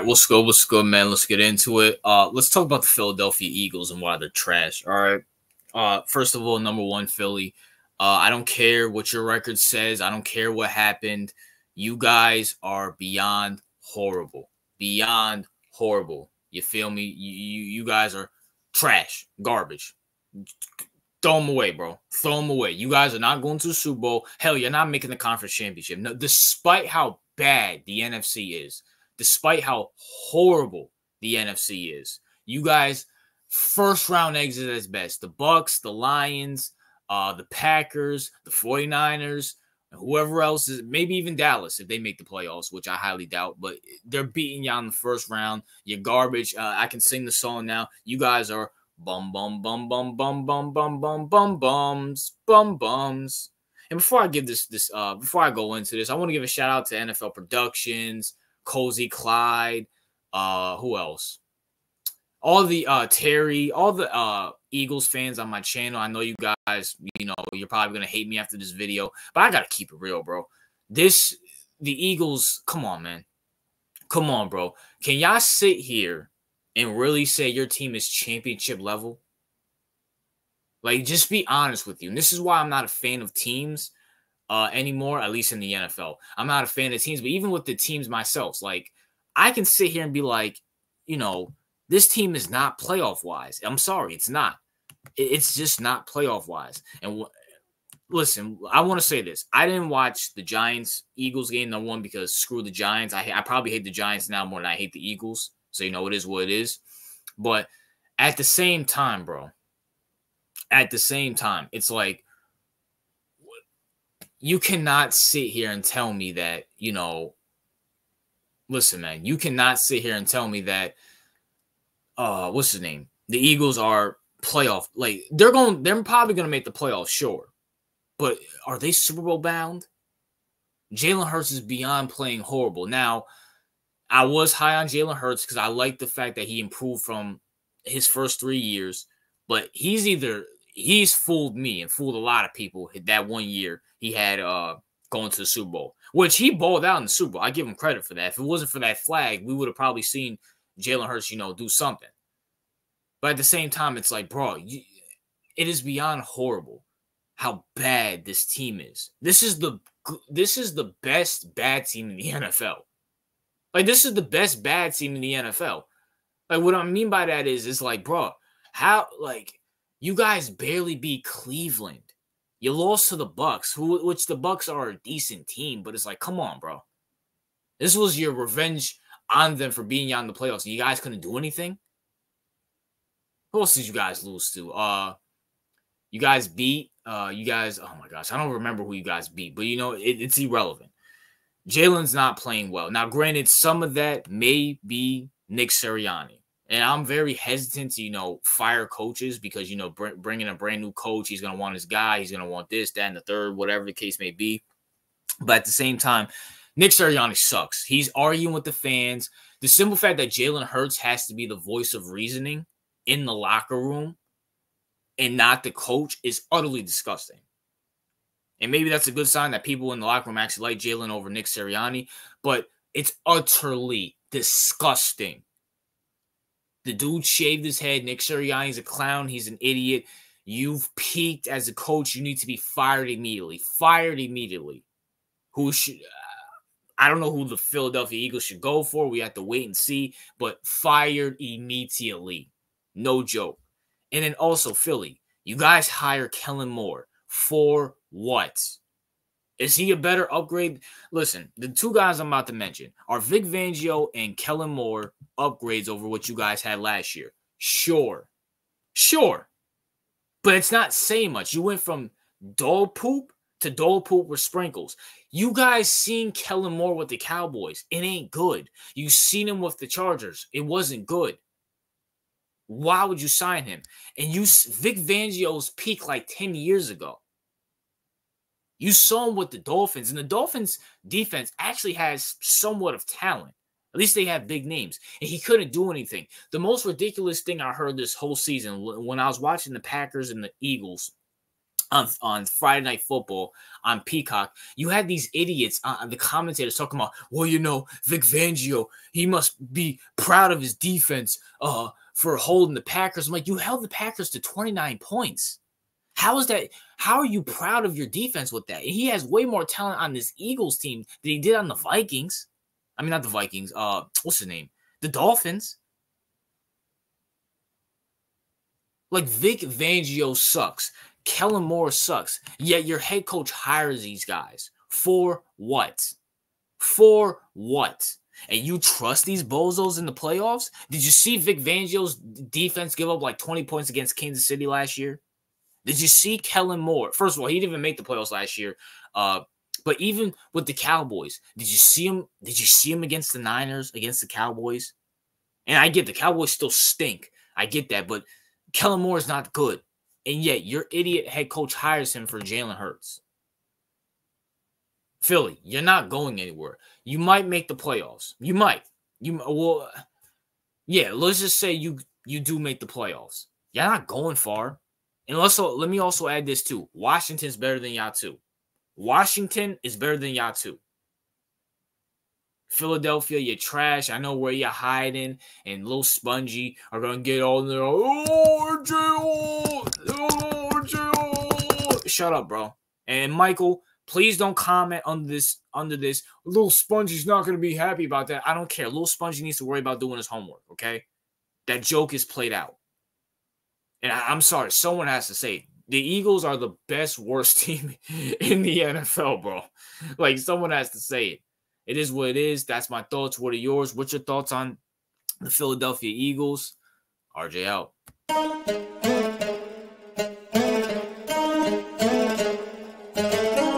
right, what's good? What's good, man? Let's get into it. Let's talk about the Philadelphia Eagles and why they're trash. All right. First of all, number one, Philly. I don't care what your record says. I don't care what happened. You guys are beyond horrible. Beyond horrible. You feel me? You guys are trash, garbage. Throw them away, bro. Throw them away. You guys are not going to the Super Bowl. Hell, you're not making the conference championship. No, despite how bad the NFC is. Despite how horrible the NFC is, you guys first round exit as best. The Bucks, the Lions, the Packers, the 49ers, whoever else is, maybe even Dallas if they make the playoffs, which I highly doubt, but they're beating you on the first round. You're garbage. I can sing the song now. You guys are bum bum bum bum bum bum bum bum bum bums. And before I give before I go into this, I want to give a shout out to NFL Productions, Cozy Clyde, who else? All the Terry, all the Eagles fans on my channel. I know you guys, you're probably gonna hate me after this video, but I gotta keep it real, bro. The Eagles, come on, man. Come on, bro. Can y'all sit here and really say your team is championship level? Like, just be honest with you. And this is why I'm not a fan of teams anymore, at least in the NFL. I'm not a fan of teams, but even with the teams myself, like, I can sit here and be like, this team is not playoff-wise. I'm sorry, it's not. It's just not playoff-wise. And listen, I want to say this. I didn't watch the Giants-Eagles game, number one, because screw the Giants. I probably hate the Giants now more than I hate the Eagles. So, it is what it is. But at the same time, bro, it's like, you cannot sit here and tell me that, listen, man, you cannot sit here and tell me that, what's his name? The Eagles are playoff. Like, they're probably going to make the playoffs, sure. But are they Super Bowl bound? Jalen Hurts is beyond playing horrible. Now, I was high on Jalen Hurts because I like the fact that he improved from his first 3 years. But he's fooled me and fooled a lot of people that 1 year he had going to the Super Bowl, which he balled out in the Super Bowl. I give him credit for that. If it wasn't for that flag, we would have probably seen Jalen Hurts, do something. But at the same time, it's like, bro, it is beyond horrible how bad this team is. This is the best bad team in the NFL. Like, this is the best bad team in the NFL. Like, what I mean by that is like, bro, how, like, you guys barely beat Cleveland. You lost to the Bucks, which the Bucks are a decent team, but it's like, come on, bro. This was your revenge on them for being out in the playoffs. You guys couldn't do anything? Who else did you guys lose to? You guys beat, oh my gosh, I don't remember who you guys beat, but it's irrelevant. Jalen's not playing well. Now, granted, some of that may be Nick Sirianni. And I'm very hesitant to, fire coaches because, bringing a brand new coach, he's going to want his guy. He's going to want this, that, and the third, whatever the case may be. But at the same time, Nick Sirianni sucks. He's arguing with the fans. The simple fact that Jalen Hurts has to be the voice of reasoning in the locker room and not the coach is utterly disgusting. And maybe that's a good sign that people in the locker room actually like Jalen over Nick Sirianni, but it's utterly disgusting. The dude shaved his head. Nick Sirianni's a clown. He's an idiot. You've peaked as a coach. You need to be fired immediately. Fired immediately. I don't know who the Philadelphia Eagles should go for. We have to wait and see. But fired immediately. No joke. And then also, Philly, you guys hire Kellen Moore. For what? Is he a better upgrade? Listen, the two guys I'm about to mention are Vic Fangio and Kellen Moore upgrades over what you guys had last year. Sure. But it's not saying much. You went from dog poop to dog poop with sprinkles. You guys seen Kellen Moore with the Cowboys. It ain't good. You seen him with the Chargers. It wasn't good. Why would you sign him? And Vic Fangio's peak like 10 years ago. You saw him with the Dolphins, and the Dolphins' defense actually has somewhat of talent. At least they have big names, and he couldn't do anything. The most ridiculous thing I heard this whole season when I was watching the Packers and the Eagles on Friday Night Football on Peacock, you had these idiots, the commentators talking about, well, you know, Vic Fangio, he must be proud of his defense for holding the Packers. I'm like, you held the Packers to 29 points. How is that? How are you proud of your defense with that? He has way more talent on this Eagles team than he did on the Vikings. I mean, not the Vikings. What's his name? The Dolphins. Like, Vic Fangio sucks. Kellen Moore sucks. Yet your head coach hires these guys. For what? For what? And you trust these bozos in the playoffs? Did you see Vic Fangio's defense give up like 20 points against Kansas City last year? Did you see Kellen Moore? First of all, he didn't even make the playoffs last year. But even with the Cowboys, did you see him? Did you see him against the Niners, against the Cowboys? And I get the Cowboys still stink. I get that, but Kellen Moore is not good. And yet your idiot head coach hires him for Jalen Hurts. Philly, you're not going anywhere. You might make the playoffs. You might. Yeah, let's just say you do make the playoffs. You're not going far. And also, let me also add this too. Washington's better than y'all too. Washington is better than y'all too. Philadelphia, you're trash. I know where you're hiding, and little Spongy are gonna get all there. Shut up, bro. And Michael, please don't comment under this. Little Spongy's not gonna be happy about that. I don't care. Little Spongy needs to worry about doing his homework. Okay, that joke is played out. And I'm sorry, someone has to say it. The Eagles are the best, worst team in the NFL, bro. Like, someone has to say it. It is what it is. That's my thoughts. What are yours? What's your thoughts on the Philadelphia Eagles? RJ out.